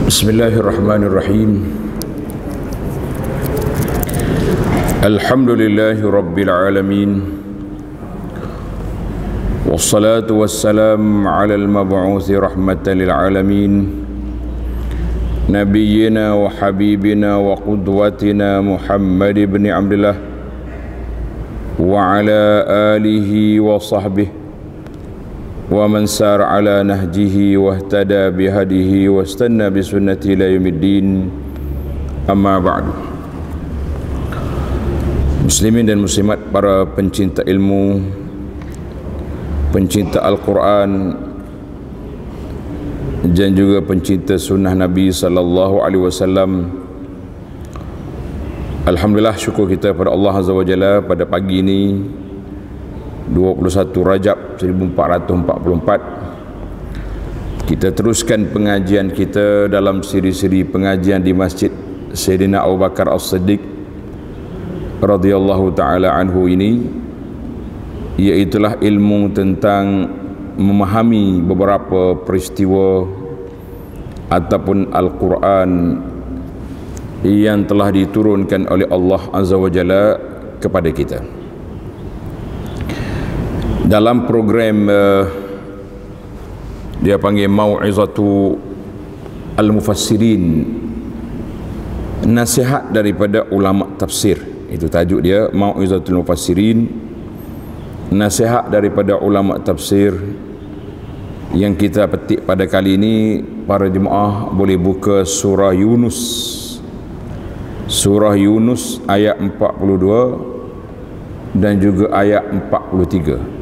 Bismillahirrahmanirrahim. Alhamdulillahi Rabbil Alamin. Wassalatu wassalam ala al-mab'uthi rahmatan lil alamin, Nabiyyina wa habibina wa qudwatina Muhammad ibn Abdullah wa ala alihi wa sahbihi wa man sar ala nahjihi wa ihtada bihadihi wa istanna bisunnati ila yaumiddin, amma ba'du. Muslimin dan muslimat, para pencinta ilmu, pencinta Al-Quran dan juga pencinta sunnah Nabi sallallahu alaihi wasallam, alhamdulillah, syukur kita pada Allah Azza wa Jalla pada pagi ini 21 Rajab 1444 kita teruskan pengajian kita dalam siri-siri pengajian di Masjid Sayyidina Abu Bakar As-Siddiq radhiyallahu taala anhu ini, iaitulah ilmu tentang memahami beberapa peristiwa ataupun Al-Quran yang telah diturunkan oleh Allah Azza wa Jalla kepada kita. Dalam program dia panggil Mau'izatu Al-Mufassirin, nasihat daripada ulama tafsir, itu tajuk dia, Mau'izatul Mufassirin, nasihat daripada ulama tafsir. Yang kita petik pada kali ini, para jemaah boleh buka surah Yunus, surah Yunus ayat 42 dan juga ayat 43.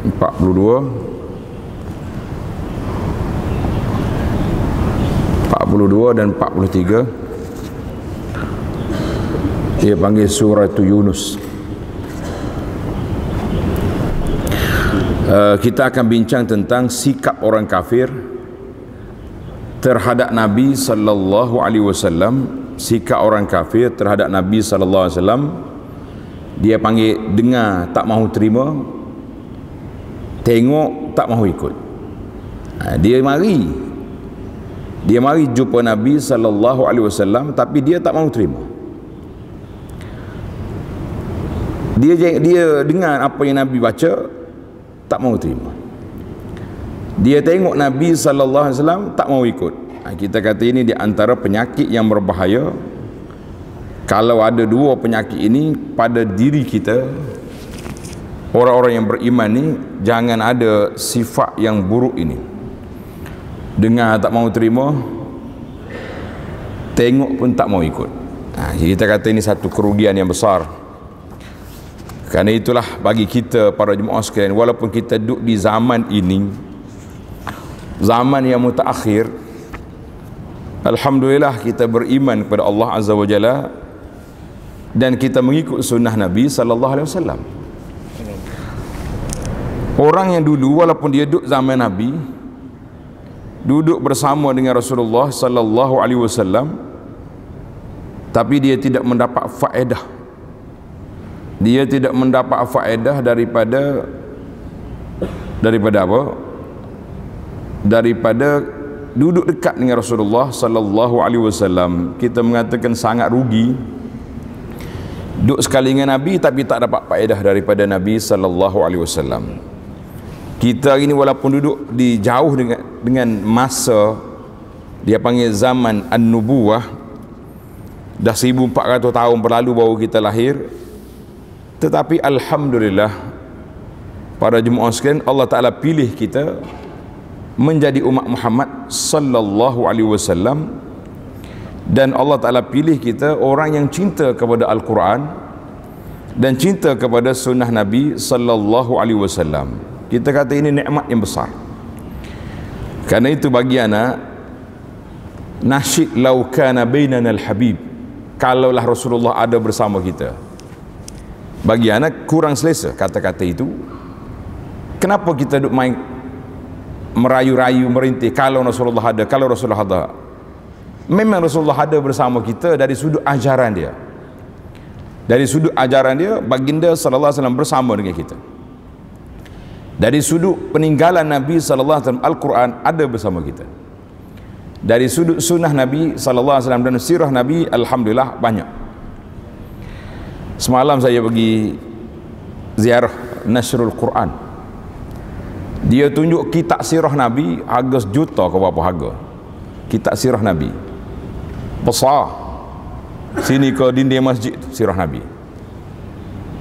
42 dan 43, dia panggil surah Yunus. Kita akan bincang tentang sikap orang kafir terhadap Nabi sallallahu alaihi wasallam. Sikap orang kafir terhadap Nabi sallallahu alaihi wasallam, dia panggil dengar tak mahu terima, tengok tak mahu ikut. Dia mari jumpa Nabi sallallahu alaihi wasallam, tapi dia tak mahu terima. Dia dengar apa yang Nabi baca, tak mahu terima. Dia tengok Nabi sallallahu alaihi wasallam, tak mahu ikut. Kita kata ini di antara penyakit yang berbahaya. Kalau ada dua penyakit ini pada diri kita, orang-orang yang beriman ni, jangan ada sifat yang buruk ini. Dengar tak mahu terima, tengok pun tak mahu ikut. Jadi kita kata ini satu kerugian yang besar. Kerana itulah bagi kita para jemaah sekalian, walaupun kita duduk di zaman ini, zaman yang mutaakhir, alhamdulillah kita beriman kepada Allah Azza wa Jalla dan kita mengikut sunnah Nabi sallallahu alaihi wasallam. Orang yang dulu walaupun dia duduk zaman Nabi, duduk bersama dengan Rasulullah sallallahu alaihi wasallam, tapi dia tidak mendapat faedah. Dia tidak mendapat faedah daripada apa? Daripada duduk dekat dengan Rasulullah sallallahu alaihi wasallam. Kita mengatakan sangat rugi duduk sekali dengan Nabi tapi tak dapat faedah daripada Nabi sallallahu alaihi wasallam. Kita hari ini walaupun duduk di jauh dengan masa, dia panggil zaman An-Nubuwah, dah 1400 tahun berlalu baru kita lahir, tetapi alhamdulillah para jemaah sekalian, Allah Ta'ala pilih kita menjadi umat Muhammad sallallahu alaihi wasallam, dan Allah Ta'ala pilih kita orang yang cinta kepada Al-Quran dan cinta kepada sunnah Nabi sallallahu alaihi wasallam. Kita kata ini nikmat yang besar. Karena itu bagi anak, nasyid lau kana bainana al-habib, kalaulah Rasulullah ada bersama kita. Bagi anak kurang selesa kata-kata itu. Kenapa kita duk main merayu-rayu, merintih kalau Rasulullah ada, kalau Rasulullah ada? Memang Rasulullah ada bersama kita dari sudut ajaran dia. Dari sudut ajaran dia, baginda sallallahu alaihi wasallam bersama dengan kita. Dari sudut peninggalan Nabi sallallahu alaihi wasallam, Al-Quran ada bersama kita. Dari sudut sunnah Nabi sallallahu alaihi wasallam dan sirah Nabi, alhamdulillah banyak. Semalam saya pergi ziarah Nasrul Quran. Dia tunjuk kitab sirah Nabi harga sejuta ke berapa harga. Kitab sirah Nabi. Besar. Sini ke dinding masjid sirah Nabi.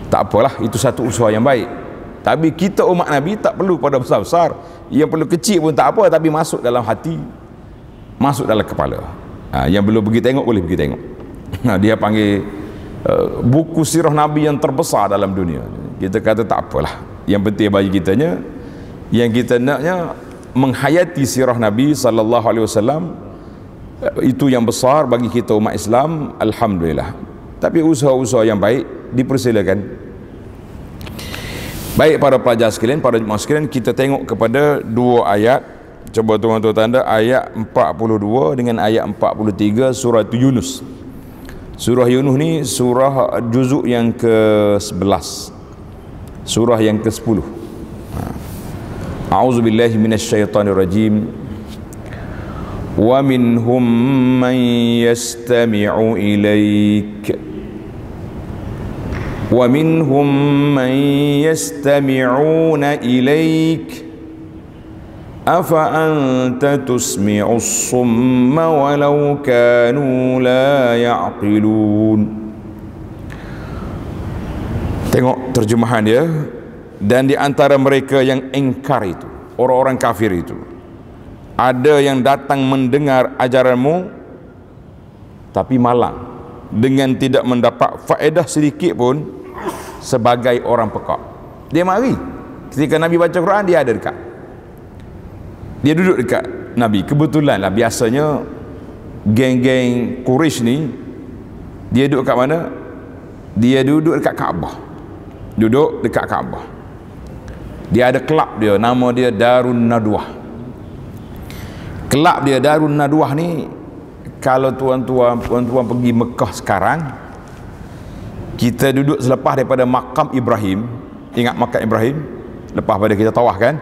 Tak apalah, itu satu usaha yang baik. Tapi kita umat Nabi tak perlu pada besar-besar. Yang perlu kecil pun tak apa, tapi masuk dalam hati, masuk dalam kepala. Yang belum pergi tengok boleh pergi tengok. Dia panggil buku sirah Nabi yang terbesar dalam dunia. Kita kata tak apalah, yang penting bagi kitanya, yang kita naknya menghayati sirah Nabi sallallahu alaihi wasallam, itu yang besar bagi kita umat Islam, alhamdulillah. Tapi usaha-usaha yang baik dipersilakan. Baik para pelajar sekalian, para jemaah sekalian, kita tengok kepada dua ayat. Coba tuan-tuan tanda ayat 42 dengan ayat 43 surah Yunus. Surah Yunus ni surah juzuk yang ke-11, surah yang ke-10. A'udzubillahi minasyaitonirrajim. Wa minhum man yastami'u ilaik. وَمِنْهُمْ مَنْ يَسْتَمِعُونَ إِلَيْكَ أَفَأَنْتَ تُسْمِعُ الصُّمَّ وَلَوْ كَانُوا لَا يَعْقِلُونَ. Tengok terjemahan dia. Dan di antara mereka yang engkar itu, orang-orang kafir itu, ada yang datang mendengar ajaranmu tapi malang, dengan tidak mendapat faedah sedikit pun, sebagai orang pekak. Dia mari ketika Nabi baca Quran, dia ada dekat, dia duduk dekat Nabi. Kebetulan lah, biasanya geng-geng Quraisy ni, dia duduk kat mana? Dia duduk dekat Kaabah. Duduk dekat Kaabah. Dia ada kelab dia, nama dia Darun Nadwah. Kelab dia Darun Nadwah ni, kalau tuan-tuan pergi Mekah sekarang, kita duduk selepas daripada makam Ibrahim. Ingat makam Ibrahim? Lepas pada kita tawaf kan,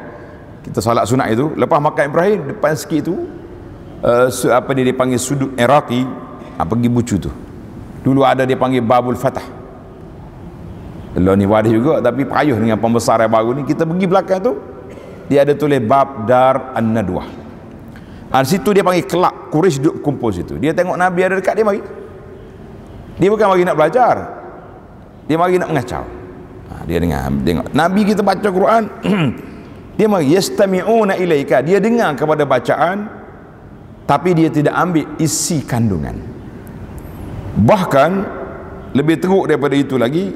kita salat sunat itu, lepas makam Ibrahim, depan sikit tu apa dia dipanggil sudut Iraqi. Pergi bucu tu. Dulu ada dia panggil Babul Fatah. Lo ni wadah juga, tapi payuh dengan pembesaran baru ni. Kita pergi belakang tu, dia ada tulis Bab Dar An-Nadwah. Situ dia panggil kelab Quraisy duduk kumpul situ. Dia tengok Nabi ada dekat, dia mari. Dia bukan mari nak belajar, dia mari nak mengacau. Dia dengar, tengok Nabi kita baca Quran dia mari yastami'una ilaika, dia dengar kepada bacaan, tapi dia tidak ambil isi kandungan. Bahkan lebih teruk daripada itu lagi,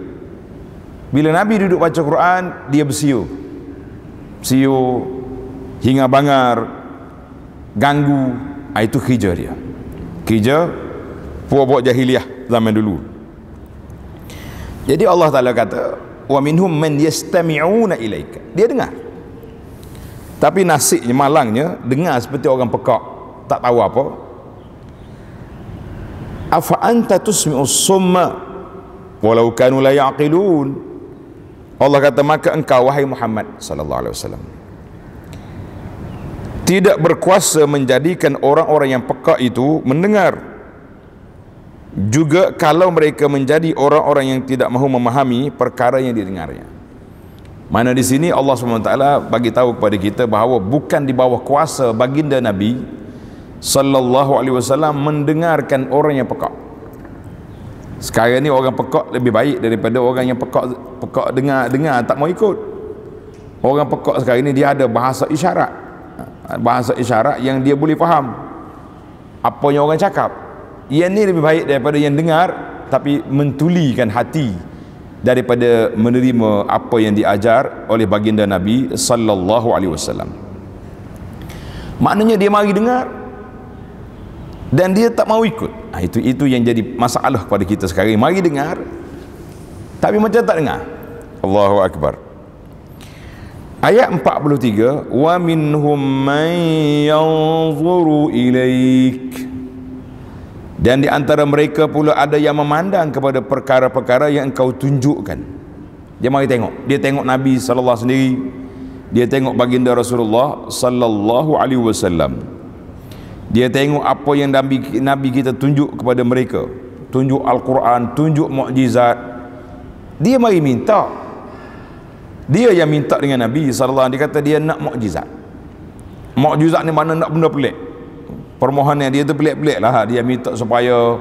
bila Nabi duduk baca Quran, dia bersiul hingga bangar, ganggu. Itu kerja dia, kerja puak-puak jahiliah zaman dulu. Jadi Allah Ta'ala kata, wa minhum man yastami'una ilaika, dia dengar, tapi nasibnya, malangnya, dengar seperti orang pekak, tak tahu apa. Afa anta tusmi'us summa walau kanu la ya'qilun. Allah kata, maka engkau wahai Muhammad sallallahu alaihi wasallam tidak berkuasa menjadikan orang-orang yang pekak itu mendengar, juga kalau mereka menjadi orang-orang yang tidak mahu memahami perkara yang didengarnya. Mana di sini Allah SWT bagi tahu kepada kita bahawa bukan di bawah kuasa baginda Nabi sallallahu alaihi wasallam mendengarkan orang yang pekak. Sekarang ni orang pekak lebih baik daripada orang yang pekak dengar tak mau ikut. Orang pekak sekarang ni dia ada bahasa isyarat. Bahasa isyarat yang dia boleh faham apa yang orang cakap. Yang ni lebih baik daripada yang dengar tapi mentulikan hati daripada menerima apa yang diajar oleh baginda Nabi sallallahu alaihi wasallam. Maknanya dia mari dengar dan dia tak mau ikut. Itu yang jadi masalah kepada kita sekarang. Mari dengar tapi macam tak dengar. Allahu Akbar. Ayat 43, wa minhum man yanzuru ilaik, dan di antara mereka pula ada yang memandang kepada perkara-perkara yang engkau tunjukkan. Dia mari tengok, dia tengok Nabi sallallahu sendiri, dia tengok baginda Rasulullah sallallahu alaihi wasallam. Dia tengok apa yang Nabi kita tunjuk kepada mereka, tunjuk Al-Quran, tunjuk mukjizat. Dia mari minta. Dia yang minta dengan Nabi SAW. Dia kata dia nak mukjizat. Mukjizat ni mana nak benda pelik. Permohonan dia tu pelik-pelik lah. Dia minta supaya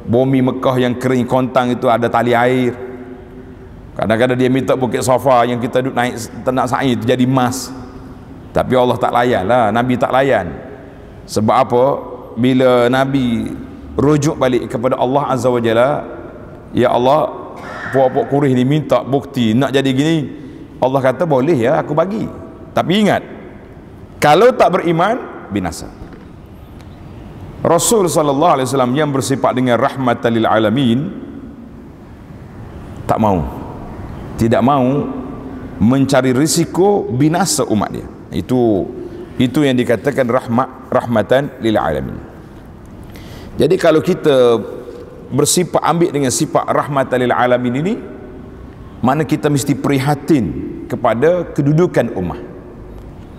bumi Mekah yang kering kontang itu ada tali air. Kadang-kadang dia minta Bukit Safa yang kita duduk naik nak sa'i itu jadi emas. Tapi Allah tak layan lah. Nabi tak layan. Sebab apa? Bila Nabi rujuk balik kepada Allah Azza wa Jalla, ya Allah, puak-puak Quraisy ni minta bukti nak jadi gini. Allah kata boleh ya, aku bagi. Tapi ingat, kalau tak beriman, binasa. Rasul sallallahu alaihi wasallam yang bersifat dengan rahmatan lil alamin tak mau, tidak mau mencari risiko binasa umat dia. Itu yang dikatakan rahmatan lil alamin. Jadi kalau kita bersifat ambil dengan sifat rahmatan lil alamin ini, mana kita mesti prihatin kepada kedudukan umat.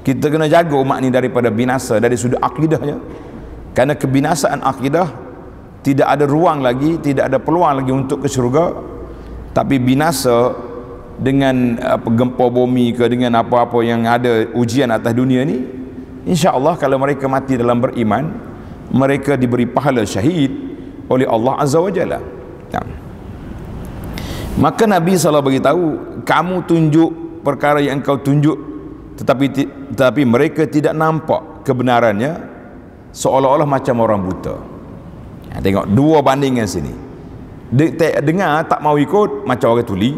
Kita kena jaga umat ni daripada binasa dari sudut akidahnya. Kerana kebinasaan akidah tidak ada ruang lagi, tidak ada peluang lagi untuk ke syurga. Tapi binasa dengan gempa bumi ke, dengan apa-apa yang ada ujian atas dunia ni, insya-Allah kalau mereka mati dalam beriman, mereka diberi pahala syahid oleh Allah Azza wa Jalla. Maka Nabi SAW beritahu, kamu tunjuk perkara yang engkau tunjuk, tetapi mereka tidak nampak kebenarannya, seolah-olah macam orang buta. Tengok dua bandingan sini. Dengar tak mau ikut macam orang tuli,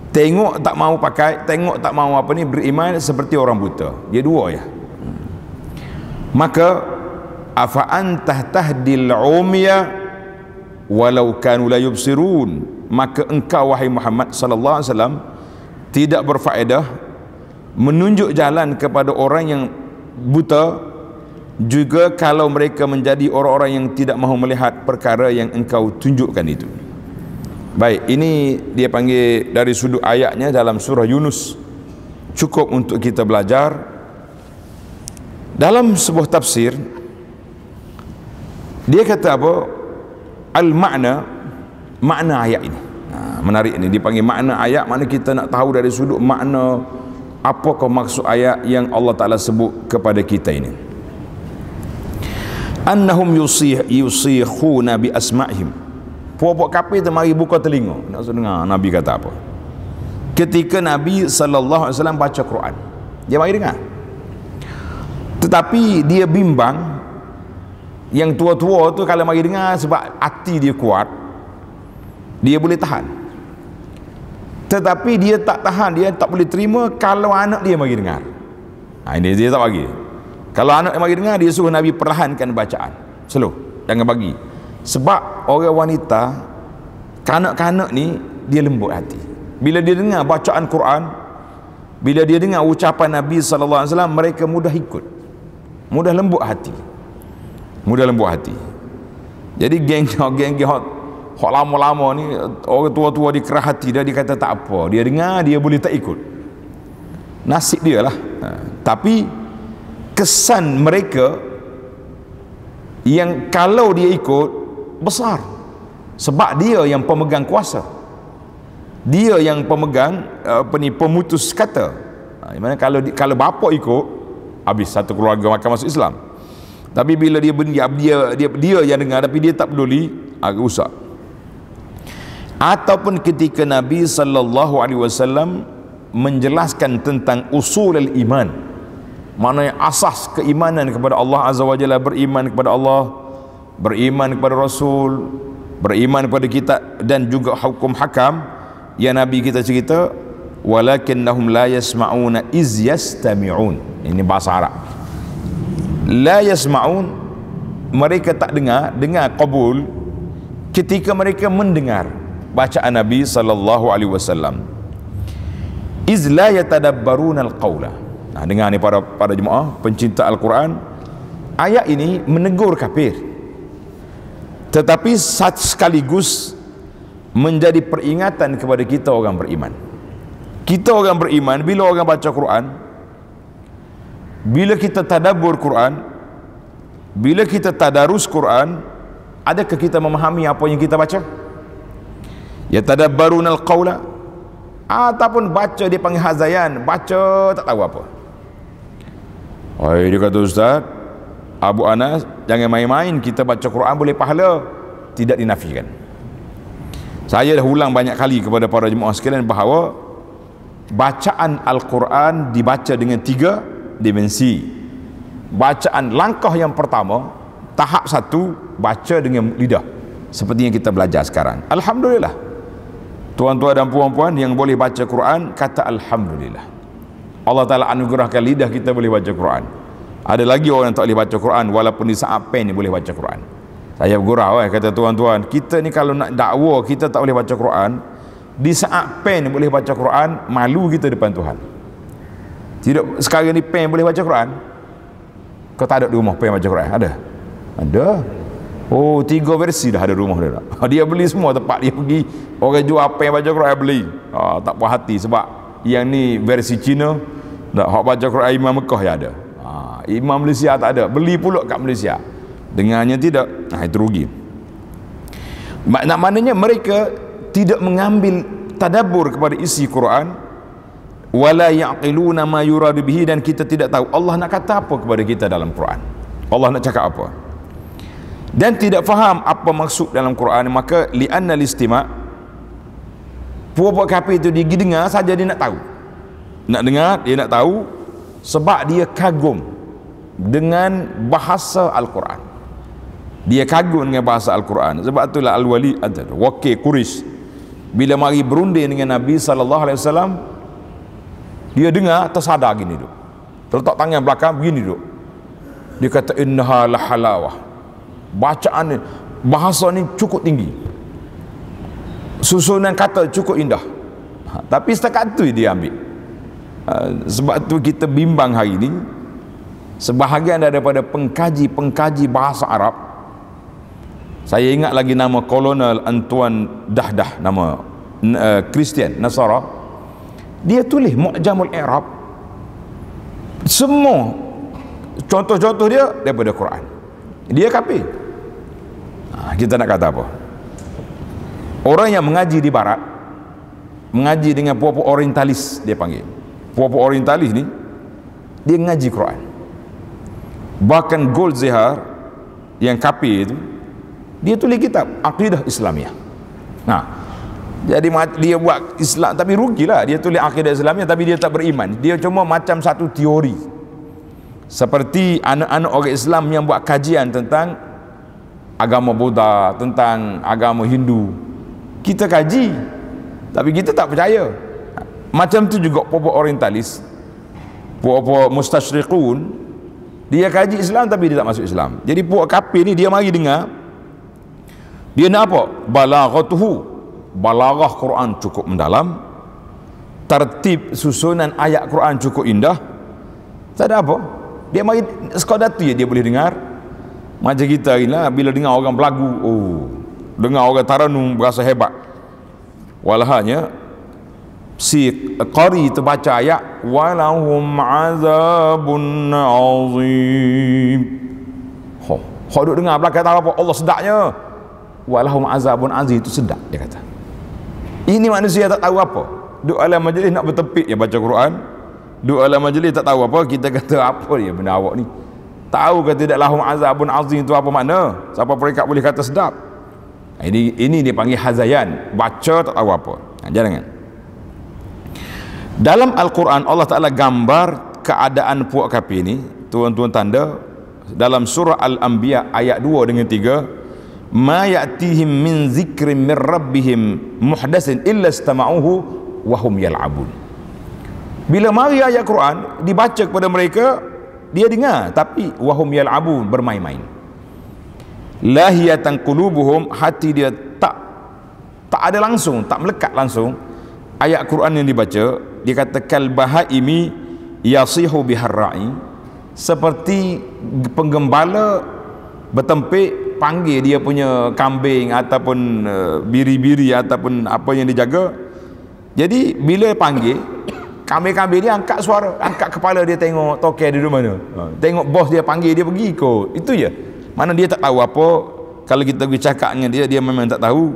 tengok tak mau pakai, tengok tak mau apa ni, beriman seperti orang buta. Dia dua ya. Maka afa antah tahdil umya walau kanu la yubsirun, maka engkau wahai Muhammad sallallahu alaihi wasallam tidak berfaedah menunjuk jalan kepada orang yang buta, juga kalau mereka menjadi orang-orang yang tidak mahu melihat perkara yang engkau tunjukkan itu. Baik, ini dia panggil dari sudut ayatnya dalam surah Yunus. Cukup untuk kita belajar. Dalam sebuah tafsir dia kata apa? Al-makna, makna ayat ini. Menarik ini, dipanggil makna ayat. Mana kita nak tahu dari sudut makna apakah maksud ayat yang Allah Ta'ala sebut kepada kita ini. Annahum yusikhuna bi asma'ihim. Puak-puak kafir tu mari buka telinga nak dengar Nabi kata apa. Ketika Nabi SAW baca Quran, dia mari dengar. Tetapi dia bimbang. Yang tua-tua tu kalau mari dengar, sebab hati dia kuat, dia boleh tahan. Tetapi dia tak tahan, dia tak boleh terima kalau anak dia mari dengar. Ini dia tak bagi. Kalau anak yang mari dengar, dia suruh Nabi perlahankan bacaan, slow, jangan bagi. Sebab orang wanita, kanak-kanak ni dia lembut hati. Bila dia dengar bacaan Quran, bila dia dengar ucapan Nabi SAW, mereka mudah ikut, mudah lembut hati, mudah lembut hati. Jadi geng hok lama-lama ni, orang tua-tua dia kerah hati dia kata tak apa, dia dengar dia boleh tak ikut, nasib dia lah. Tapi kesan mereka yang kalau dia ikut besar, sebab dia yang pemegang kuasa, dia yang pemegang pemutus kata. Mana kalau bapa ikut, habis satu keluarga makan masuk Islam. Tapi bila dia yang dengar tapi dia tak peduli, agak rusak. Ataupun ketika Nabi SAW menjelaskan tentang usulul iman, maknanya asas keimanan kepada Allah Azza wa Jalla, beriman kepada Allah, beriman kepada Rasul, beriman kepada kita, dan juga hukum hakam yang Nabi kita cerita, walakinnahum la yasma'una iz yastami'un. Ini bahasa Arab. La yasma'un, mereka tak dengar qabul ketika mereka mendengar bacaan Nabi sallallahu alaihi wasallam. Iz la yatadabbaruna al-qawla. Dengar ni para jemaah pencinta Al-Quran, ayat ini menegur kafir, tetapi sekaligus menjadi peringatan kepada kita orang beriman. Kita orang beriman, bila orang baca Quran, bila kita tadabbur Quran, bila kita tadarus Quran, adakah kita memahami apa yang kita baca? Yatadabbarunal qawla, ataupun baca dia panggil hazayan, baca tak tahu apa. Oh, dia kata, Ustaz Abu Anas, jangan main-main, kita baca Quran boleh pahala. Tidak dinafikan. Saya dah ulang banyak kali kepada para jemaah sekalian bahawa bacaan Al-Quran dibaca dengan 3 dimensi. Bacaan langkah yang pertama, tahap 1, baca dengan lidah, seperti yang kita belajar sekarang. Alhamdulillah, tuan-tuan dan puan-puan yang boleh baca Quran, kata Alhamdulillah. Allah Ta'ala anugerahkan lidah kita boleh baca Quran. Ada lagi orang yang tak boleh baca Quran, walaupun di saat pen ni boleh baca Quran. Saya bergurau kata tuan-tuan, kita ni kalau nak dakwa kita tak boleh baca Quran, di saat pen boleh baca Quran, malu kita depan Tuhan. Tidak, sekarang ni pen boleh baca Quran. Kau tak ada di rumah pen baca Quran? Ada? Ada. Oh, 3 versi dah ada rumah dia. Dia beli semua tempat dia pergi, orang jual pen baca Quran beli. Tak puas hati sebab yang ni versi Cina, nak hak baca Quran Imam Mekah ya ada. Imam Malaysia tak ada, beli pula kat Malaysia. Dengannya tidak, itu rugi. Maknanya mereka tidak mengambil tadabbur kepada isi Quran, wala yaqiluna ma yuradu bihi, dan kita tidak tahu Allah nak kata apa kepada kita dalam Quran. Allah nak cakap apa? Dan tidak faham apa maksud dalam Quran, maka li'anna al-istima', puak-puak kafir itu dia dengar saja dia nak tahu. Nak dengar, dia nak tahu sebab dia kagum dengan bahasa Al-Quran. Dia kagum dengan bahasa Al-Quran. Sebab itulah Al-Wali Wakil Quraisy bila mari berunding dengan Nabi SAW, dia dengar tersadar gini duk, terletak tangan belakang begini duk, dia kata innaha lahalawah, bacaan ni, bahasa ni cukup tinggi, susunan kata cukup indah. Tapi setakat tu dia ambil. Sebab tu kita bimbang hari ni, sebahagian daripada pengkaji bahasa Arab, saya ingat lagi nama Kolonel Antoine Dahdah, nama Kristian Nasara, dia tulis Mu'jamul I'rab, semua contoh-contoh dia daripada Quran. Dia kafir. Kita nak kata apa? Orang yang mengaji di barat, mengaji dengan puak-puak orientalis, dia panggil puak-puak orientalis ni, dia mengaji Quran. Bahkan Goldzahar yang kafir itu, dia tulis kitab Aqidah Islamiyah. Jadi dia buat Islam, tapi rugilah, dia tulis Aqidah Islamiyah tapi dia tak beriman. Dia cuma macam satu teori, seperti anak-anak orang Islam yang buat kajian tentang agama Buddha, tentang agama Hindu. Kita kaji tapi kita tak percaya. Macam tu juga puak-puak orientalis, puak-puak mustasyriqun, dia kaji Islam tapi dia tak masuk Islam. Jadi puak kafir ni, dia mari dengar, dia nak apa? Balaghatuhu, balaghah Quran cukup mendalam, tertib susunan ayat Quran cukup indah. Tak ada apa, dia mari sekadar tu dia boleh dengar. Macam kita ni lah, bila dengar orang berlagu, dengar orang taranum berasa hebat. Walahanya si qari terbaca ayat walahum azabun azim, hok duk dengar belakang tahu apa, Allah sedaknya walahum azabun azim, itu sedap dia kata. Ini manusia tak tahu apa, duk alam majlis nak bertepik ya baca Quran, duk alam majlis tak tahu apa, kita kata apa dia benda awak ni, tahu ke tidak lahum azabun azim itu apa makna? Siapa peringkat boleh kata sedap? Ini dia panggil hazayan, baca tak tahu apa. Jangan. Dalam Al-Quran Allah Ta'ala gambar keadaan puak kafir ni, tuan-tuan tanda dalam surah Al-Anbiya ayat 2 dengan 3, ma ya'tihim min zikrin min rabbihim muhdatsin illa istama'uhu wa hum yal'abun. Bila mari ayat Quran dibaca kepada mereka, dia dengar tapi wa hum yal'abun, bermain-main. Lahiyatan qulubuhum, hati dia tak ada langsung, tak melekat langsung ayat Quran yang dibaca. Dia kata kal bahaimi yasihu biharra'i, seperti penggembala bertempik panggil dia punya kambing ataupun biri-biri ataupun apa yang dijaga. Jadi bila panggil, kambing-kambing dia angkat suara, angkat kepala dia tengok token dia duduk mana. Tengok bos dia panggil dia pergi ikut. Itu je. Mana dia tak tahu apa. Kalau kita pergi cakap dengan dia, dia memang tak tahu.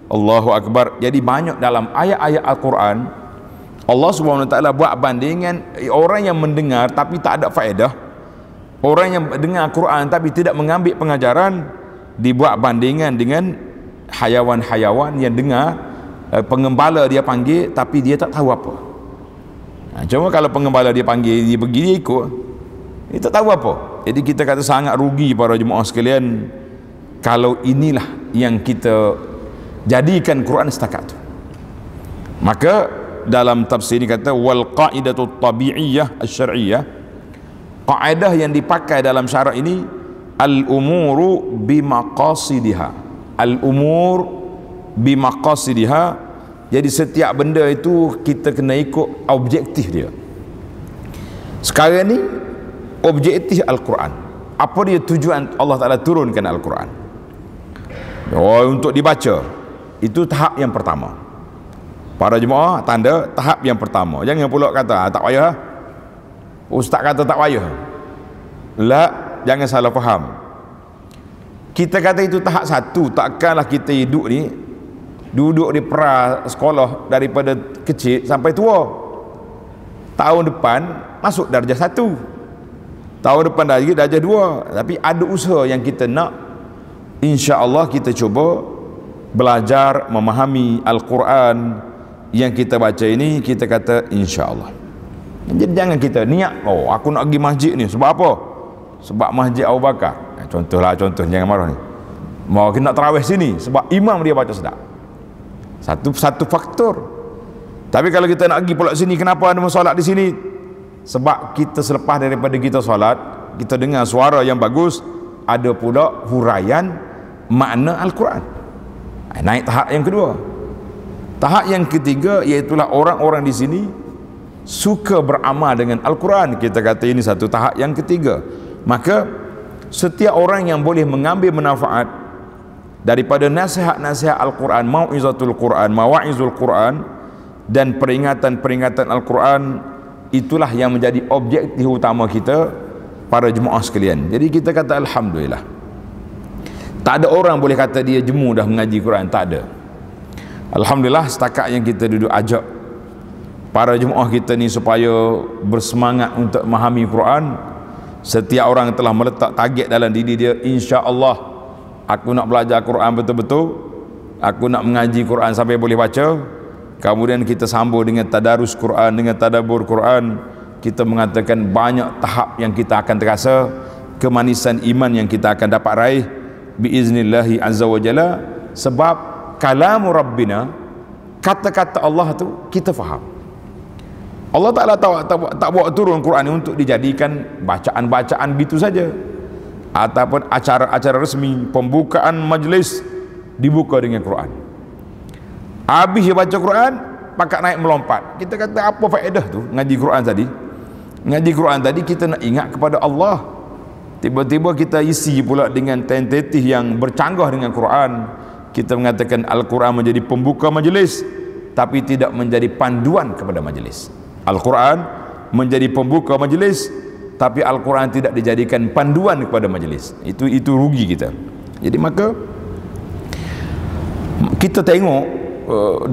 Allahu Akbar. Jadi banyak dalam ayat-ayat Al-Quran Allah SWT buat bandingan orang yang mendengar tapi tak ada faedah, orang yang dengar Al-Quran tapi tidak mengambil pengajaran, dibuat bandingan dengan hayawan-hayawan yang dengar pengembala dia panggil tapi dia tak tahu apa. Cuma kalau pengembala dia panggil, dia pergi, dia ikut, dia tak tahu apa. Jadi kita kata sangat rugi para jemaah sekalian kalau inilah yang kita jadikan Quran setakat tu. Maka dalam tafsir ini kata wal qaidatu tabi'iyah asy-syar'iyyah, kaedah yang dipakai dalam syarak ini al umuru bimaqasidiha, al umur bimaqasidiha. Jadi setiap benda itu kita kena ikut objektif dia. Sekarang ni objektif Al-Quran, apa dia tujuan Allah Ta'ala turunkan Al-Quran? Untuk dibaca, itu tahap yang pertama. Para jemaah tanda tahap yang pertama. Jangan pula kata tak payah, ustaz kata tak payah. La, jangan salah faham. Kita kata itu tahap satu, takkanlah kita hidup ni duduk di sekolah daripada kecil sampai tua. Tahun depan masuk darjah 1, tahun depan lagi darjah 2. Tapi ada usaha yang kita nak, insya-Allah kita cuba belajar memahami Al-Quran yang kita baca ini. Kita kata insya-Allah. Jadi jangan kita niat, oh aku nak pergi masjid ni sebab apa? Sebab masjid Abu Bakar. Contoh, jangan marah ni. Mau kita nak tarawih sini sebab imam dia baca sedap. Satu faktor. Tapi kalau kita nak pergi pula sini, kenapa ada solat di sini? Sebab kita selepas daripada kita solat, kita dengar suara yang bagus, ada pula huraian makna Al-Quran. Naik tahap yang kedua. Tahap yang ketiga iaitulah orang-orang di sini suka beramal dengan Al-Quran. Kita kata ini satu tahap yang ketiga. Maka setiap orang yang boleh mengambil manfaat daripada nasihat-nasihat Al-Quran, mau'izatul Quran, mawa'izul Quran, dan peringatan-peringatan Al-Quran, itulah yang menjadi objektif utama kita para jemaah sekalian. Jadi kita kata alhamdulillah, tak ada orang boleh kata dia jemu dah mengaji Quran, tak ada. Alhamdulillah setakat yang kita duduk ajak para jemaah kita ni supaya bersemangat untuk memahami Quran. Setiap orang telah meletak target dalam diri dia, insya-Allah aku nak belajar Quran betul-betul, aku nak mengaji Quran sampai boleh baca. Kemudian kita sambung dengan tadarus Quran, dengan tadabbur Quran. Kita mengatakan banyak tahap yang kita akan terasa, kemanisan iman yang kita akan dapat raih biiznillahi azza wa jalla. Sebab kalamu rabbina, kata-kata Allah tu kita faham. Allah Ta'ala tak buat turun Quran ini untuk dijadikan bacaan-bacaan gitu saja, ataupun acara-acara resmi, pembukaan majlis dibuka dengan Quran. Habis dia baca Quran, pakat naik melompat. Kita kata apa faedah tu ngaji Quran tadi? Ngaji Quran tadi kita nak ingat kepada Allah. Tiba-tiba kita isi pula dengan tentatif yang bercanggah dengan Quran. Kita mengatakan Al-Quran menjadi pembuka majlis, tapi tidak menjadi panduan kepada majlis. Al-Quran menjadi pembuka majlis, tapi Al-Quran tidak dijadikan panduan kepada majlis. Itu rugi kita. Jadi maka kita tengok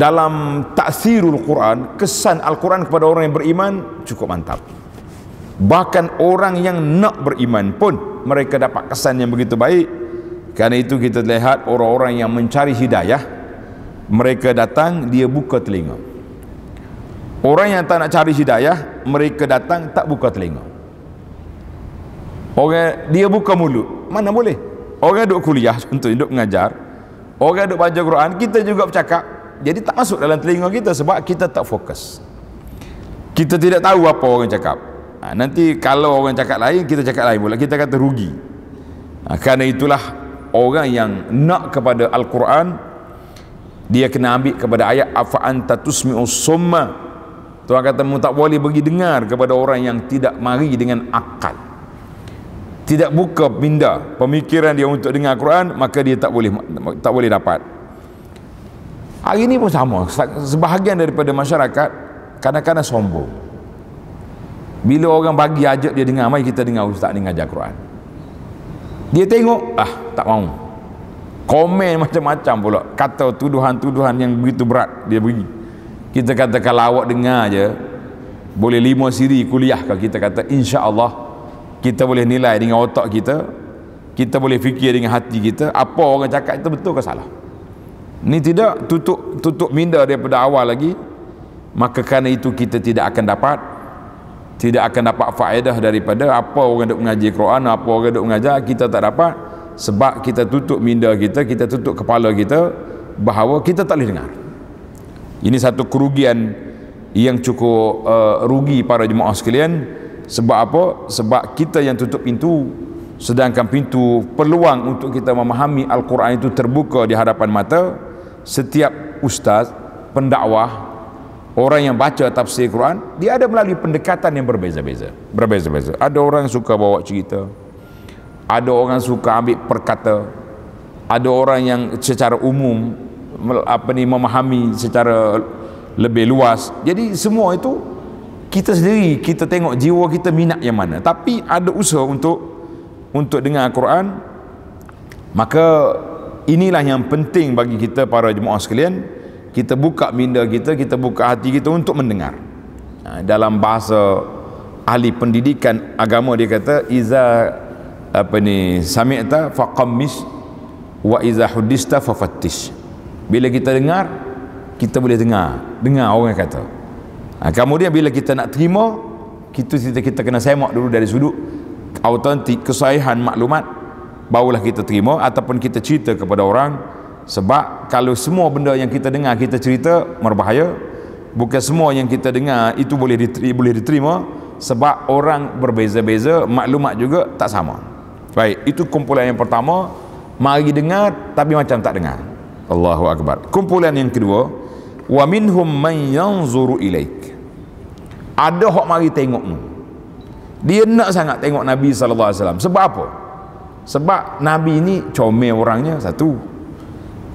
dalam taksirul Quran, kesan Al-Quran kepada orang yang beriman cukup mantap. Bahkan orang yang nak beriman pun mereka dapat kesan yang begitu baik. Karena itu kita lihat orang-orang yang mencari hidayah, mereka datang, dia buka telinga. Orang yang tak nak cari hidayah, mereka datang tak buka telinga. Orang dia buka mulut, mana boleh. Orang duduk kuliah, contoh duduk mengajar, orang duduk baca Quran, kita juga bercakap, jadi tak masuk dalam telinga kita sebab kita tak fokus. Kita tidak tahu apa orang cakap. Nanti kalau orang cakap lain, kita cakap lain pula, kita kata rugi. Kerana itulah orang yang nak kepada Al-Quran, dia kena ambil kepada ayat afa anta tusmi'us summa. Tuhan kata mu tak boleh bagi dengar kepada orang yang tidak mari dengan akal, tidak buka minda pemikiran dia untuk dengar Quran, maka dia tak boleh dapat. Hari ini pun sama, sebahagian daripada masyarakat kadang-kadang sombong. Bila orang bagi ajak dia dengar, mari kita dengar ustaz ni ngajar Quran. Dia tengok, tak mau. Komen macam-macam pula, kata tuduhan-tuduhan yang begitu berat dia beri. Kita kata kalau awak dengar je, boleh 5 siri kuliah ke, kita kata insya-Allah kita boleh nilai dengan otak kita, kita boleh fikir dengan hati kita, apa orang cakap itu betul ke salah. Ni tidak tutup minda daripada awal lagi, maka kerana itu kita tidak akan dapat faedah daripada apa orang duk mengaji Quran, apa orang duk mengajar, kita tak dapat, sebab kita tutup minda kita tutup kepala kita bahawa kita tak boleh dengar. Ini satu kerugian yang cukup rugi para jemaah sekalian. Sebab apa? Sebab kita yang tutup pintu, sedangkan pintu peluang untuk kita memahami Al-Quran itu terbuka di hadapan mata setiap ustaz, pendakwah, orang yang baca tafsir Quran. Dia ada melalui pendekatan yang berbeza-beza. Ada orang suka bawa cerita, ada orang suka ambil perkata, ada orang yang secara umum memahami secara lebih luas. Jadi semua itu kita sendiri, kita tengok jiwa kita minat yang mana. Tapi ada usaha untuk dengar Quran. Maka inilah yang penting bagi kita para jemaah sekalian. Kita buka minda kita buka hati kita untuk mendengar. Dalam bahasa ahli pendidikan agama dia kata, iza sami'ta faqammis wa iza hudista fafattish. Bila kita dengar, kita boleh dengar orang kata. Kemudian bila kita nak terima, kita kena semak dulu dari sudut autentik, kesahihan maklumat, barulah kita terima ataupun kita cerita kepada orang. Sebab kalau semua benda yang kita dengar kita cerita, berbahaya. Bukan semua yang kita dengar itu boleh diterima, sebab orang berbeza-beza, maklumat juga tak sama. Baik, itu kumpulan yang pertama, mari dengar tapi macam tak dengar. Allahu Akbar. Kumpulan yang kedua, wa minhum man yanzuru ilaik. Ada hok mari tengokmu. Dia nak sangat tengok Nabi SAW. Sebab apa? Sebab Nabi ini comel orangnya, satu.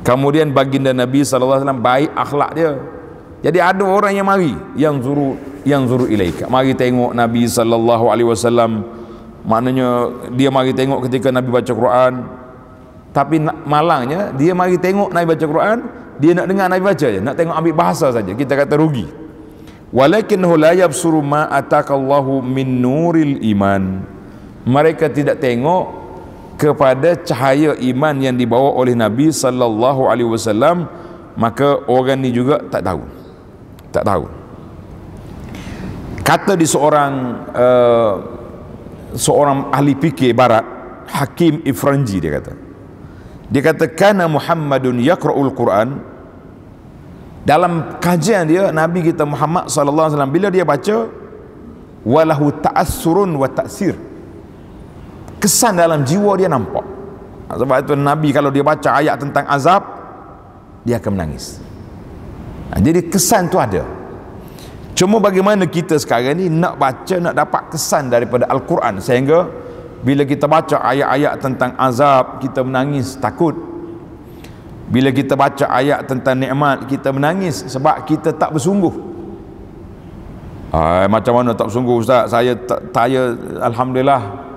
Kemudian baginda Nabi SAW baik akhlak dia. Jadi ada orang yang mari yang zuru ilaika, mari tengok Nabi SAW. Maknanya dia mari tengok ketika Nabi baca Quran. Tapi malangnya dia mari tengok Nabi baca Quran, dia nak dengar Nabi baca je, nak tengok ambil bahasa saja. Kita kata rugi. Walakinnahu la yabsuru ma atakallahu min nuril iman. Mereka tidak tengok kepada cahaya iman yang dibawa oleh Nabi sallallahu alaihi wasallam, maka orang ni juga tak tahu. Kata di seorang ahli fikih barat, Hakim Ifranji, dia kata kana Muhammadun yaqra'ul Quran. Dalam kajian dia, Nabi kita Muhammad sallallahu alaihi wasallam bila dia baca, walahu ta'assurun wa ta'sir, kesan dalam jiwa dia nampak. Sebab itu Nabi kalau dia baca ayat tentang azab, dia akan menangis. Jadi kesan tu ada. Cuma bagaimana kita sekarang ni nak baca, nak dapat kesan daripada Al-Quran, sehingga bila kita baca ayat-ayat tentang azab, kita menangis, takut. Bila kita baca ayat tentang nikmat, kita menangis sebab kita tak bersungguh. Macam mana tak bersungguh, Ustaz? Saya alhamdulillah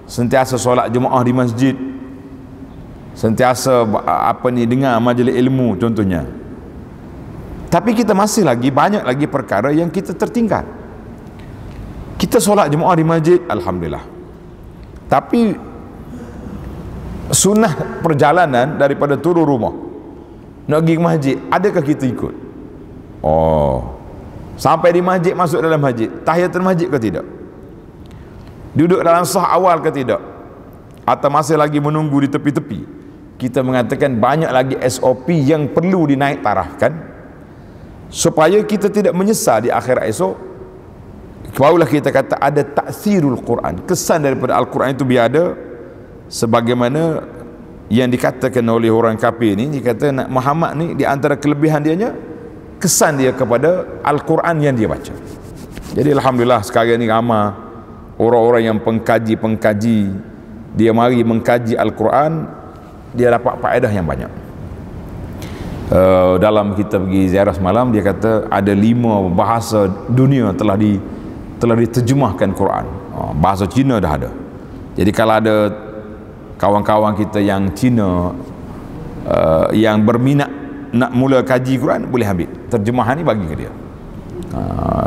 sentiasa solat jemaah di masjid, sentiasa dengar majlis ilmu contohnya. Tapi kita masih lagi banyak lagi perkara yang kita tertinggal. Kita solat jemaah di masjid, alhamdulillah. Tapi sunnah perjalanan daripada turun rumah nak pergi ke masjid, adakah kita ikut? Sampai di masjid, masuk dalam masjid, tahiyatul masjid ke tidak? Duduk dalam saf awal ke tidak? Atau masih lagi menunggu di tepi-tepi? Kita mengatakan banyak lagi SOP yang perlu dinaik tarafkan supaya kita tidak menyesal di akhirat esok. Barulah kita kata ada taksirul Quran, kesan daripada Al-Quran itu biar ada. Sebagaimana yang dikatakan oleh orang kafir ni, dia kata Muhammad ni di antara kelebihan dia, kesan dia kepada Al-Quran yang dia baca. Jadi alhamdulillah sekarang ni ramai orang-orang yang pengkaji, dia mari mengkaji Al-Quran, dia dapat faedah yang banyak. Dalam kita pergi ziarah semalam, dia kata ada 5 bahasa dunia telah telah diterjemahkan Quran. Bahasa Cina dah ada. Jadi kalau ada kawan-kawan kita yang Cina yang berminat nak mula kaji Quran, boleh ambil terjemahan ni, bagi ke dia.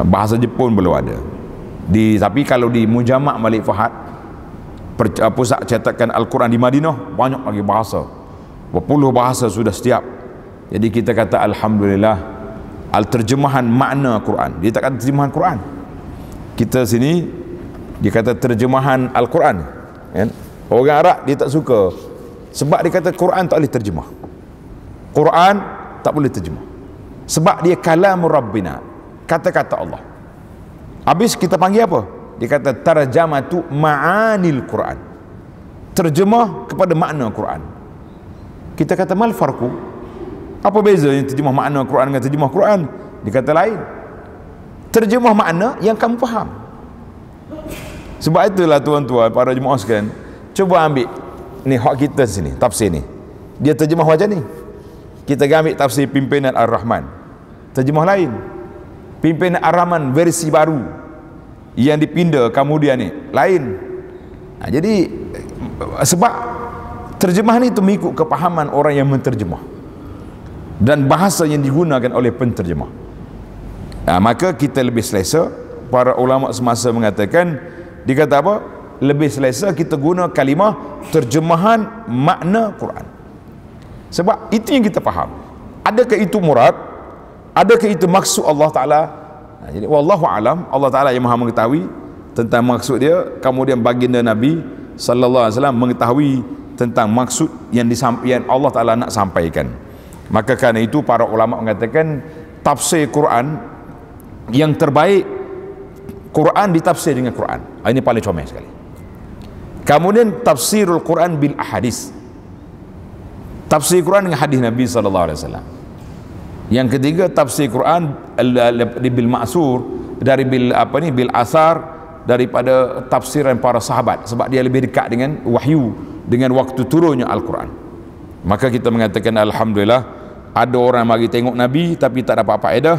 Bahasa Jepun belum ada. Tapi kalau di Mujamak Malik Fahad, pusat cetakan Al-Quran di Madinah, banyak lagi bahasa, berpuluh bahasa sudah setiap. Jadi kita kata alhamdulillah, terjemahan makna Quran. Dia tak kata terjemahan Quran. Kita sini dia kata terjemahan Al-Quran, kan? Orang Arab dia tak suka, sebab dia kata Quran tak boleh terjemah. Quran tak boleh terjemah sebab dia kalamur Rabbina, kata-kata Allah. Habis kita panggil apa? Dia kata tarjamatu ma'anil Quran, terjemah kepada makna Quran. Kita kata mal farqu, apa bezanya terjemah makna Quran dengan terjemah Quran? Dia kata lain, terjemah makna yang kamu faham. Sebab itulah tuan-tuan, para jemaah sekalian, cuba ambil ni hak kita sini, tafsir ni, dia terjemah macam ni. Kita ambil tafsir Pimpinan Ar-Rahman, terjemah lain. Pimpinan Ar-Rahman versi baru yang dipindah kemudian ni lain. Jadi sebab terjemahan itu mengikut kepahaman orang yang menterjemah dan bahasa yang digunakan oleh penterjemah. Maka kita lebih selesa. Para ulama semasa mengatakan, dikata apa? Lebih selesa kita guna kalimah terjemahan makna Quran. Sebab itu yang kita faham. Adakah itu murad? Adakah itu maksud Allah Ta'ala? Jadi wallahu alam, Allah Ta'ala yang maha mengetahui tentang maksud dia. Kemudian baginda Nabi sallallahu alaihi wasallam mengetahui tentang maksud yang Allah Ta'ala nak sampaikan. Maka kerana itu para ulama mengatakan tafsir Quran yang terbaik, Quran ditafsir dengan Quran. Ini paling comel sekali. Kemudian tafsirul Quran bil ahadis, tafsir Quran dengan hadis Nabi sallallahu alaihi wasallam. Yang ketiga tafsir Quran bil ma'sur, dari bil asar, daripada tafsiran para sahabat, sebab dia lebih dekat dengan wahyu, dengan waktu turunnya Al-Quran. Maka kita mengatakan alhamdulillah, ada orang mari tengok Nabi tapi tak dapat faedah,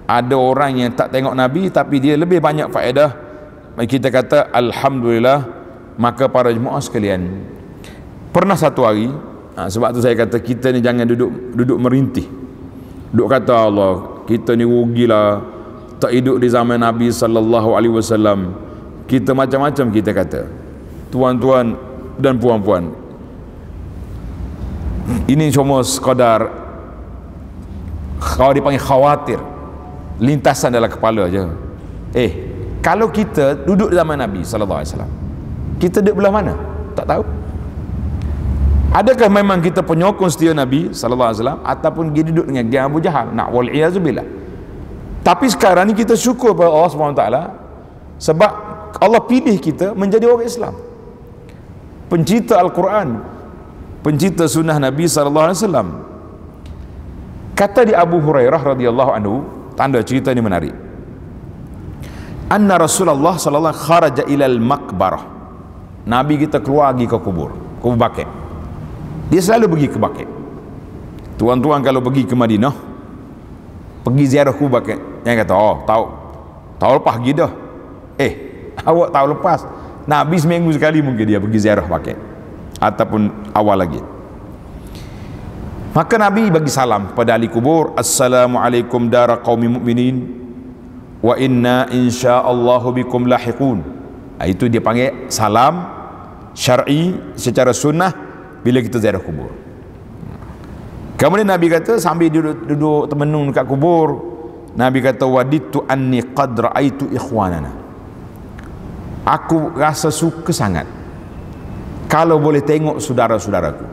ada orang yang tak tengok Nabi tapi dia lebih banyak faedah. Kita kata alhamdulillah. Maka para jemaah sekalian, pernah satu hari, sebab tu saya kata kita ni jangan duduk merintih, duduk kata Allah kita ni rugilah tak hidup di zaman Nabi sallallahu alaihi wasallam. Kita macam-macam kita kata. Tuan-tuan dan puan-puan, ini cuma sekadar, kalau dipanggil khawatir, lintasan dalam kepala je. Kalau kita duduk di zaman Nabi sallallahu alaihi wasallam, kita duduk belah mana? Tak tahu. Adakah memang kita penyokong setia Nabi sallallahu alaihi wasallam, ataupun dia duduk dengan geng Abu Jahal? Nak wal iazubillah. Tapi sekarang ni kita syukur kepada Allah Subhanahu taala, sebab Allah pilih kita menjadi orang Islam, pencipta Al-Quran, pencipta sunnah Nabi sallallahu alaihi wasallam. Kata di Abu Hurairah radhiyallahu anhu, tanda cerita ini menarik. Anna Rasulullah sallallahu alaihi wasallam kharaja ilal maqbarah. Nabi kita keluar pergi ke kubur Baqi'. Dia selalu pergi ke Baqi'. Tuan-tuan kalau pergi ke Madinah, pergi ziarah kubur Baqi', yang kata tahu lepas pergi dah. Awak tahu lepas, Nabi seminggu sekali mungkin dia pergi ziarah Baqi', ataupun awal lagi. Maka Nabi bagi salam pada ahli kubur, assalamualaikum dara qaumi mu'minin wa inna insyaallahu bikum lahiqun. Itu dia panggil salam syar'i secara sunnah bila kita ziarah kubur. Kemudian Nabi kata sambil duduk termenung dekat kubur, Nabi kata waditu anni qad ra'aitu ikhwanana. Aku rasa suka sangat kalau boleh tengok saudara-saudaraku.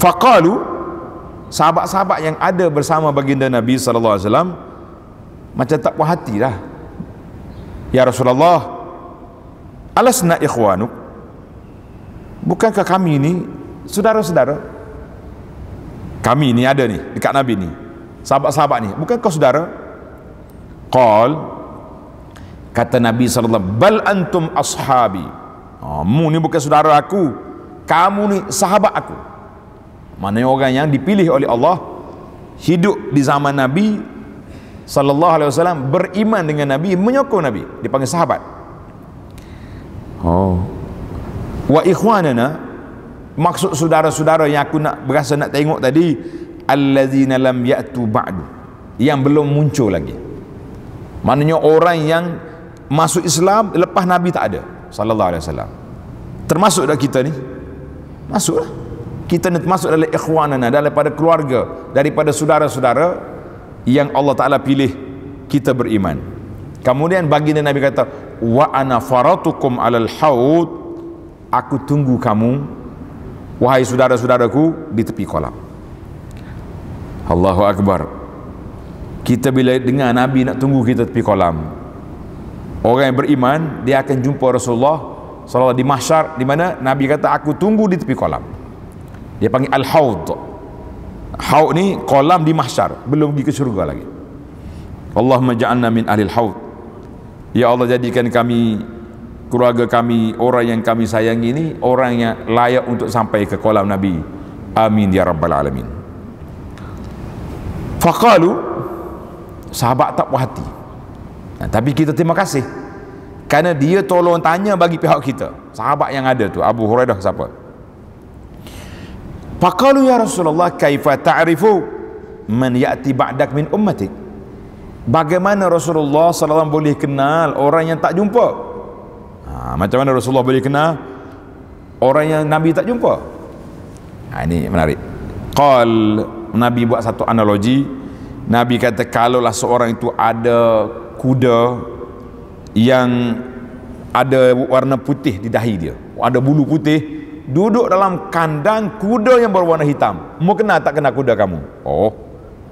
Faqalu, sahabat-sahabat yang ada bersama baginda Nabi sallallahu alaihi wasallam macam tak puas hatilah. Ya Rasulullah, alasna ikhwanuk, bukankah kami ni saudara-saudara? Kami ni ada ni dekat Nabi ni, sahabat-sahabat ni, bukankah saudara? Qal, kata Nabi sallallahu alaihi wasallam, bal antum ashabi. Mu ni bukan saudara aku, kamu ni sahabat aku. Maknanya orang yang dipilih oleh Allah, hidup di zaman Nabi, sallallahu alaihi wasallam beriman dengan Nabi, menyokong Nabi, dipanggil sahabat. Wa ikhwanana, maksud saudara-saudara yang aku nak berasa nak tengok tadi, allazina lam ya'tu ba'du, yang belum muncul lagi. Maknanya orang yang masuk Islam lepas Nabi tak ada sallallahu alaihi wasallam. Termasuk dah kita ni? Masuklah. Kita ni termasuk dalam ikhwanana, daripada keluarga, daripada saudara-saudara yang Allah Ta'ala pilih kita beriman. Kemudian baginda Nabi kata, wa ana faratukum alal haud, aku tunggu kamu wahai saudara-saudaraku di tepi kolam. Allahu Akbar. Kita bila dengar Nabi nak tunggu kita tepi kolam, orang yang beriman dia akan jumpa Rasulullah sallallahu di mahsyar, di mana Nabi kata aku tunggu di tepi kolam. Dia panggil al-haud. Haud ni kolam di mahsyar, belum pergi ke syurga lagi. Allahumma ja'alna min ahlil haud. Ya Allah, jadikan kami, keluarga kami, orang yang kami sayangi ini orang yang layak untuk sampai ke kolam Nabi. Amin ya rabbal alamin. Faqalu, sahabat tak puas hati. Tapi kita terima kasih kerana dia tolong tanya bagi pihak kita. Sahabat yang ada tu, Abu Hurairah siapa? Faqalu ya Rasulullah, kaifa ta'rifu man ya'ti ba'dak min ummatik? Bagaimana Rasulullah SAW boleh kenal orang yang tak jumpa? Macam mana Rasulullah boleh kenal orang yang Nabi tak jumpa? Ini menarik. Nabi buat satu analogi. Nabi kata, kalaulah seorang itu ada kuda yang ada warna putih di dahi dia, ada bulu putih, duduk dalam kandang kuda yang berwarna hitam, mau kenal tak kenal kuda kamu?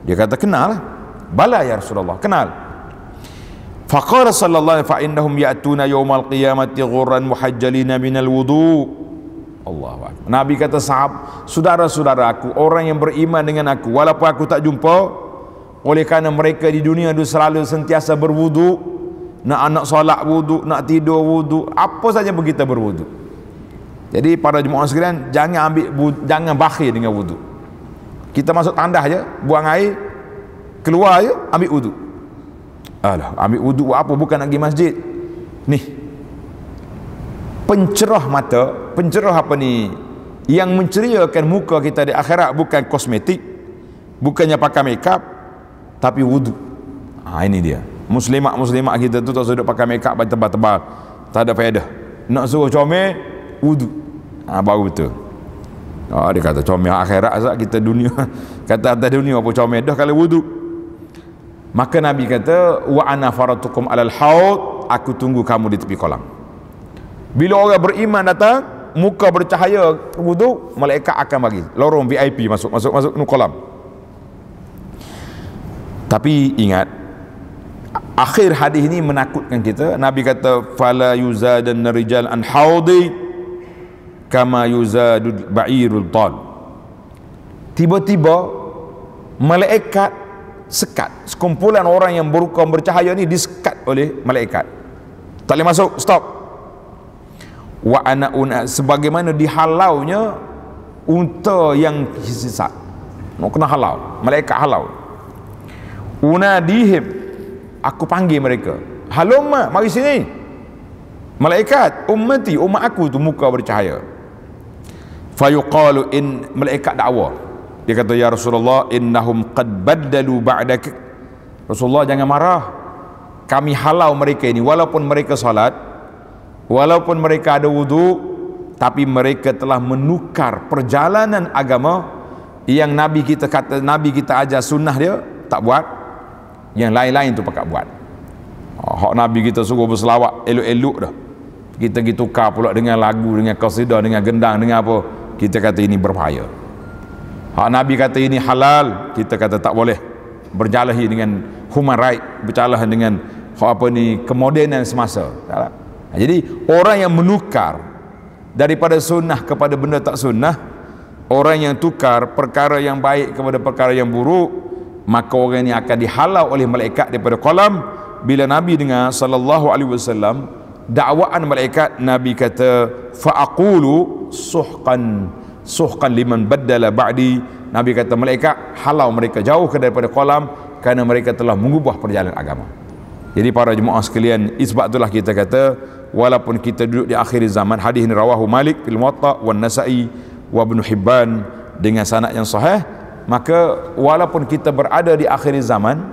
Dia kata kenal. Bala ya Rasulullah, kenal. Faqala sallallahu alaihi fa innahum ya'tuna yaumal qiyamati ghurran muhajjalina minal wudu. Allahu akbar. Nabi kata, saudara-saudara aku, orang yang beriman dengan aku, walaupun aku tak jumpa, oleh kerana mereka di dunia itu selalu sentiasa berwudu, nak solat wudu, nak tidur wudu, apa saja pun kita berwudu. Jadi para jemaah sekalian, jangan bakhil dengan wudu. Kita masuk tandas je, buang air, keluar je, ambil wudu. Alah, ambil wudu apa, bukan nak pergi masjid. Nih, pencerah mata, pencerah apa ni, yang menceriakan muka kita di akhirat bukan kosmetik, bukannya pakai makeup, tapi wudu. Ini dia. Muslimat kita tu tak suruh pakai makeup tebal-tebal, tak ada faedah. Nak suruh comel, wudu. Baru betul. Dia kata comel akhirat asal kita dunia. Kata atas dunia apa comel dah kalau wudu. Maka Nabi kata, wa ana faratukum alal haud, aku tunggu kamu di tepi kolam. Bila orang beriman datang, muka bercahaya wudu, malaikat akan bagi lorong VIP masuk kolam. Tapi ingat, akhir hadis ini menakutkan kita. Nabi kata, fala yuzadan rijal an haudi kama yuzadul ba'irul tal. Tiba-tiba malaikat sekat, sekumpulan orang yang berukam bercahaya ni disekat oleh malaikat, tak boleh masuk, stop. Wa ana sebagaimana dihalaunya unta yang sesat, nak kena halau, malaikat halau. Unadihim, aku panggil mereka, halumma, mari sini. Malaikat, ummati, umat aku tu muka bercahaya. Fayuqalu in, malaikat dakwa. Dia kata, ya Rasulullah, innahum qad baddalu ba'dak. Rasulullah jangan marah, kami halau mereka ini, walaupun mereka salat, walaupun mereka ada wudu, tapi mereka telah menukar perjalanan agama yang Nabi kita kata, Nabi kita ajar sunnah dia tak buat, yang lain-lain tu pakat buat. Hak Nabi kita suruh berselawat elok-elok dah, kita pergi tukar pula dengan lagu, dengan qasidah, dengan gendang, dengan apa, kita kata ini berbahaya. Hak Nabi kata ini halal, kita kata tak boleh. Berjalahi dengan human right, berjalahi dengan apa ni, kemodenan semasa. Jadi orang yang menukar daripada sunnah kepada benda tak sunnah, orang yang tukar perkara yang baik kepada perkara yang buruk, maka orang ini akan dihalau oleh malaikat daripada kolam. Bila Nabi dengar sallallahu alaihi wasallam dakwaan malaikat, Nabi kata, fa'aqulu suhqan liman baddala ba'di. Nabi kata, malaikat halau mereka, jauh ke daripada kolam, kerana mereka telah mengubah perjalanan agama. Jadi para jemaah sekalian, sebab itulah kita kata walaupun kita duduk di akhir zaman, hadis ini rawahu Malik fil Muwatta wan Nasa'i wa Ibnu Hibban dengan sanad yang sahih, maka walaupun kita berada di akhir zaman,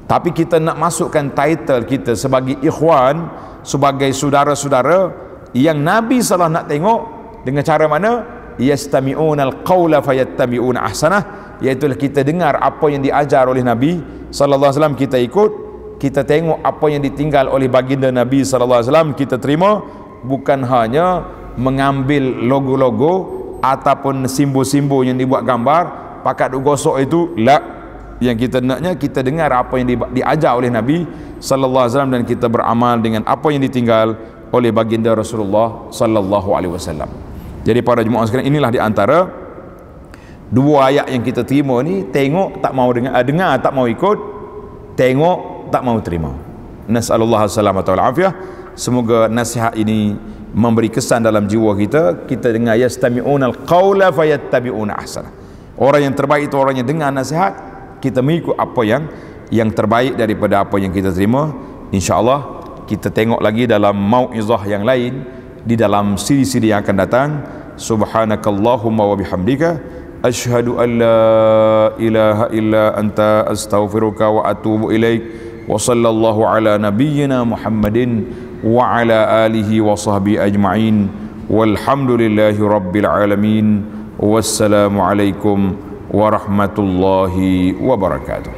tapi kita nak masukkan title kita sebagai ikhwan, sebagai saudara-saudara yang Nabi SAW nak tengok dengan cara mana? Yastami'unal qawla fayattabi'una ahsanah, iaitu kita dengar apa yang diajar oleh Nabi SAW, kita ikut. Kita tengok apa yang ditinggal oleh baginda Nabi SAW, kita terima. Bukan hanya mengambil logo-logo ataupun simbol-simbol yang dibuat gambar pakat duk gosok itu, la. Yang kita naknya kita dengar apa yang diajar oleh Nabi SAW dan kita beramal dengan apa yang ditinggal oleh baginda Rasulullah SAW. Jadi para jemaah sekalian, inilah di antara dua ayat yang kita terima ni. Tengok tak mau dengar tak mau ikut, tengok tak mau terima. Nas'alullah as-salamata wal afiyah. Semoga nasihat ini memberi kesan dalam jiwa kita. Kita dengar yastami'unal qawla fayattabi'una ahsanah. Orang yang terbaik itu orang yang dengar nasihat, kita mengikut apa yang terbaik daripada apa yang kita terima. InsyaAllah kita tengok lagi dalam mau'izah yang lain di dalam siri-siri yang akan datang. Subhanakallahumma wa bihamdika asyhadu an la ilaha illa anta astaghfiruka wa atubu ilaik. Wa sallallahu ala nabiyyina Muhammadin wa ala alihi wa sahbihi ajma'in. Walhamdulillahi rabbil alamin. Wassalamu alaikum warahmatullahi wabarakatuh.